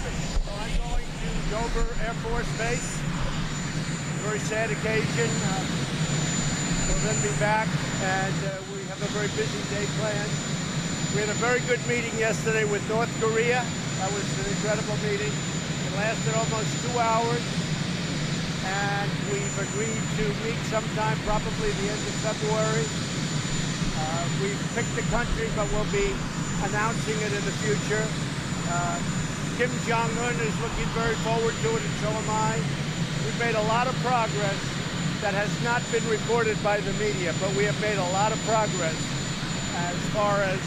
So I'm going to Dover Air Force Base. Very sad occasion. We'll then be back, and we have a very busy day planned. We had a very good meeting yesterday with North Korea. That was an incredible meeting. It lasted almost 2 hours, and we've agreed to meet sometime, probably the end of February. We've picked the country, but we'll be announcing it in the future. Kim Jong-un is looking very forward to it, and so am I. We've made a lot of progress that has not been reported by the media, but we have made a lot of progress as far as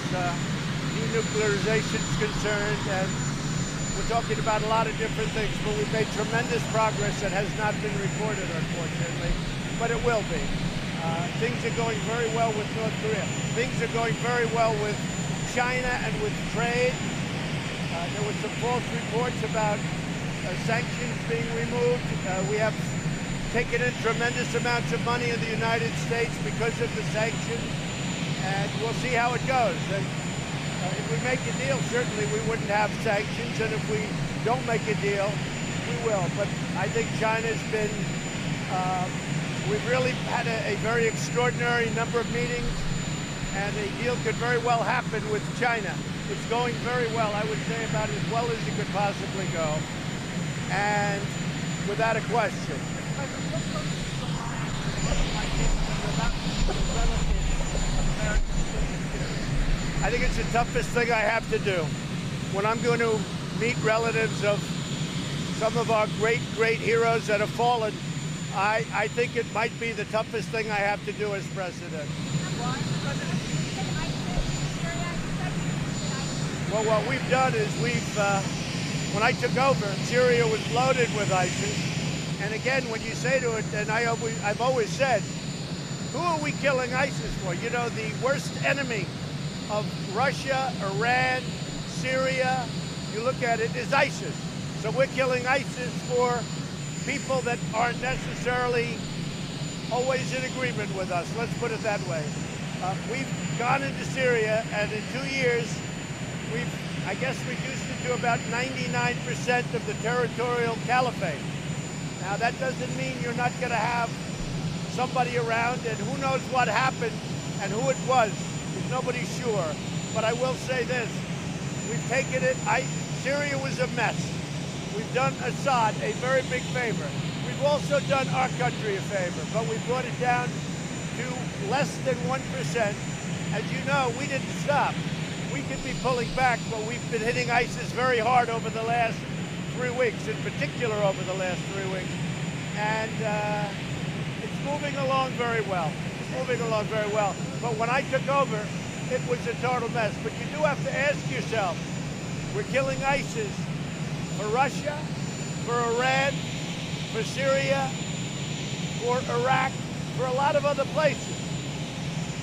denuclearization is concerned, and we're talking about a lot of different things, but we've made tremendous progress that has not been reported, unfortunately, but it will be. Things are going very well with North Korea. Things are going very well with China and with trade. There were some false reports about sanctions being removed. We have taken in tremendous amounts of money in the United States because of the sanctions, and we'll see how it goes. And if we make a deal, certainly we wouldn't have sanctions, and if we don't make a deal, we will. But I think China's been, we've really had a very extraordinary number of meetings, and a deal could very well happen with China. It's going very well, I would say about as well as it could possibly go, and without a question. I think it's the toughest thing I have to do. When I'm going to meet relatives of some of our great heroes that have fallen, I think it might be the toughest thing I have to do as president. Well, what we've done is when I took over, Syria was loaded with ISIS. And again, when you say to it, and I've always said, who are we killing ISIS for? You know, the worst enemy of Russia, Iran, Syria, you look at it, is ISIS. So we're killing ISIS for people that aren't necessarily always in agreement with us. Let's put it that way. We've gone into Syria, and in 2 years, we've, I guess, reduced it to about 99% of the territorial caliphate. Now, that doesn't mean you're not going to have somebody around, and who knows what happened and who it was. Nobody's sure. But I will say this. We've taken it. Syria was a mess. We've done Assad a very big favor. We've also done our country a favor, but we brought it down to less than 1%. As you know, we didn't stop. We could be pulling back, but we've been hitting ISIS very hard over the last 3 weeks, in particular over the last 3 weeks. And it's moving along very well. It's moving along very well. But when I took over, it was a total mess. But you do have to ask yourself, we're killing ISIS for Russia, for Iran, for Syria, for Iraq, for a lot of other places.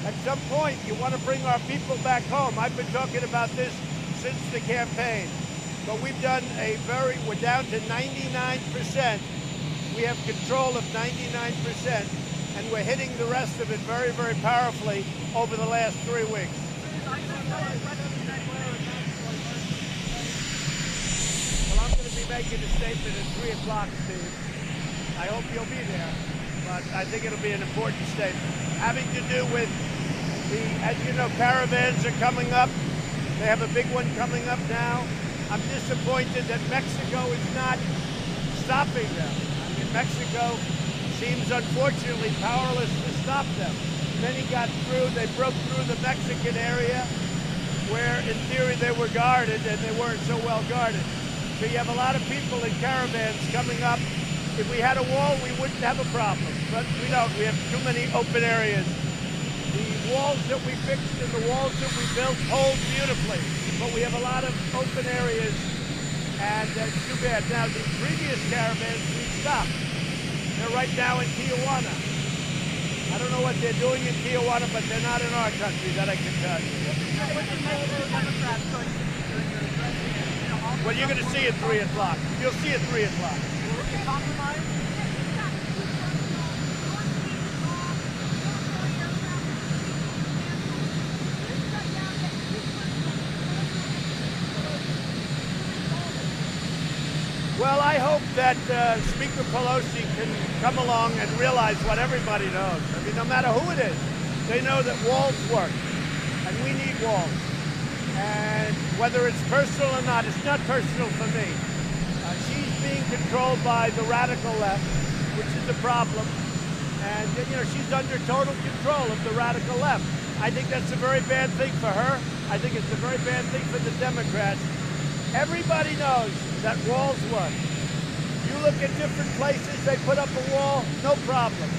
At some point, you want to bring our people back home. I've been talking about this since the campaign. But we've done we're down to 99%. We have control of 99%, and we're hitting the rest of it very, very powerfully over the last 3 weeks. Well, I'm going to be making a statement at 3 o'clock, Steve. I hope you'll be there, but I think it'll be an important statement. Having to do with as you know, caravans are coming up. They have a big one coming up now. I'm disappointed that Mexico is not stopping them. I mean, Mexico seems unfortunately powerless to stop them. Many got through, they broke through the Mexican area where in theory they were guarded, and they weren't so well guarded. So you have a lot of people in caravans coming up. If we had a wall, we wouldn't have a problem, but we don't. We have too many open areas. The walls that we fixed and the walls that we built hold beautifully, but we have a lot of open areas, and it's too bad. Now, the previous caravans we stopped. They're right now in Tijuana. I don't know what they're doing in Tijuana, but they're not in our country, that I can tell you. Well, you're going to see at 3 o'clock. You'll see at 3 o'clock. hope that Speaker Pelosi can come along and realize what everybody knows. I mean, no matter who it is, they know that walls work, and we need walls. And whether it's personal or not, it's not personal for me. She's being controlled by the radical left, which is a problem. And, you know, she's under total control of the radical left. I think that's a very bad thing for her. I think it's a very bad thing for the Democrats. Everybody knows that walls work. You look at different places, they put up a wall, no problem.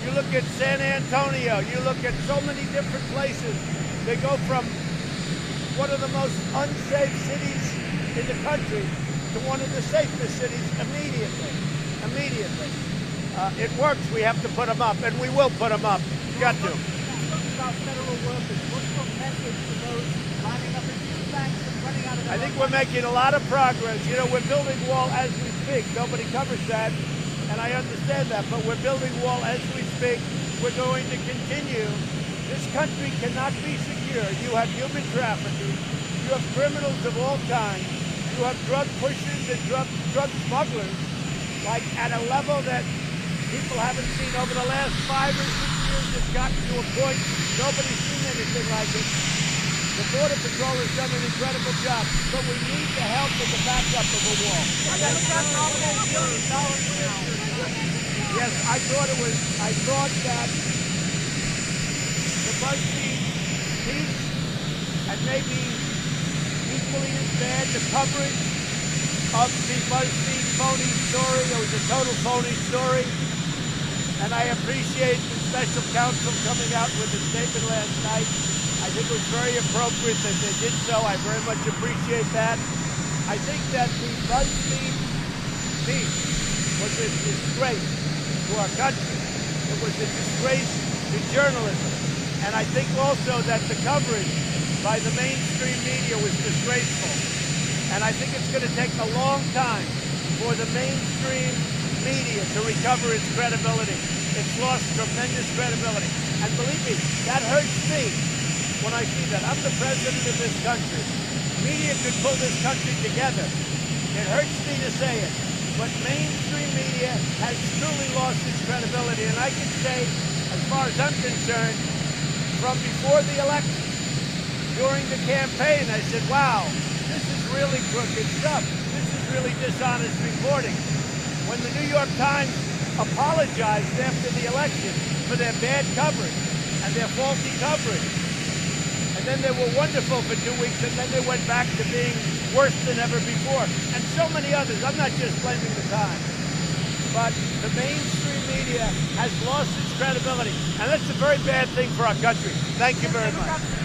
You look at San Antonio, you look at so many different places. They go from one of the most unsafe cities in the country to one of the safest cities immediately. Immediately. It works. We have to put them up, and we will put them up. Got to. About federal workers, what's your message to those lining up in food banks and running out of their I think we're making a lot of progress. You know, we're building wall as we speak. Nobody covers that, and I understand that, but we're building wall as we speak. We're going to continue. This country cannot be secure. You have human trafficking. You have criminals of all kinds. You have drug pushers and drug smugglers, like at a level that people haven't seen over the last 5 or 6 years. It's gotten to a point nobody's seen anything like it. The Border Patrol has done an incredible job, but we need the help and the backup of a wall. Yes, I thought that the BuzzFeed piece, and maybe equally as bad, the coverage of the BuzzFeed phony story. It was a total phony story. And I appreciate the special counsel coming out with a statement last night. I think it was very appropriate that they did so. I very much appreciate that. I think that the BuzzFeed piece was a disgrace to our country. It was a disgrace to journalism. And I think also that the coverage by the mainstream media was disgraceful. And I think it's going to take a long time for the mainstream media to recover its credibility. It's lost tremendous credibility. And believe me, that hurts me when I see that. I'm the president of this country. Media could pull this country together. It hurts me to say it, but mainstream media has truly lost its credibility. And I can say, as far as I'm concerned, from before the election, during the campaign, I said, wow, this is really crooked stuff. This is really dishonest reporting. When the New York Times apologized after the election for their bad coverage and their faulty coverage, and then they were wonderful for 2 weeks, and then they went back to being worse than ever before, and so many others. I'm not just blaming the Times, but the mainstream media has lost its credibility, and that's a very bad thing for our country. Thank you very much.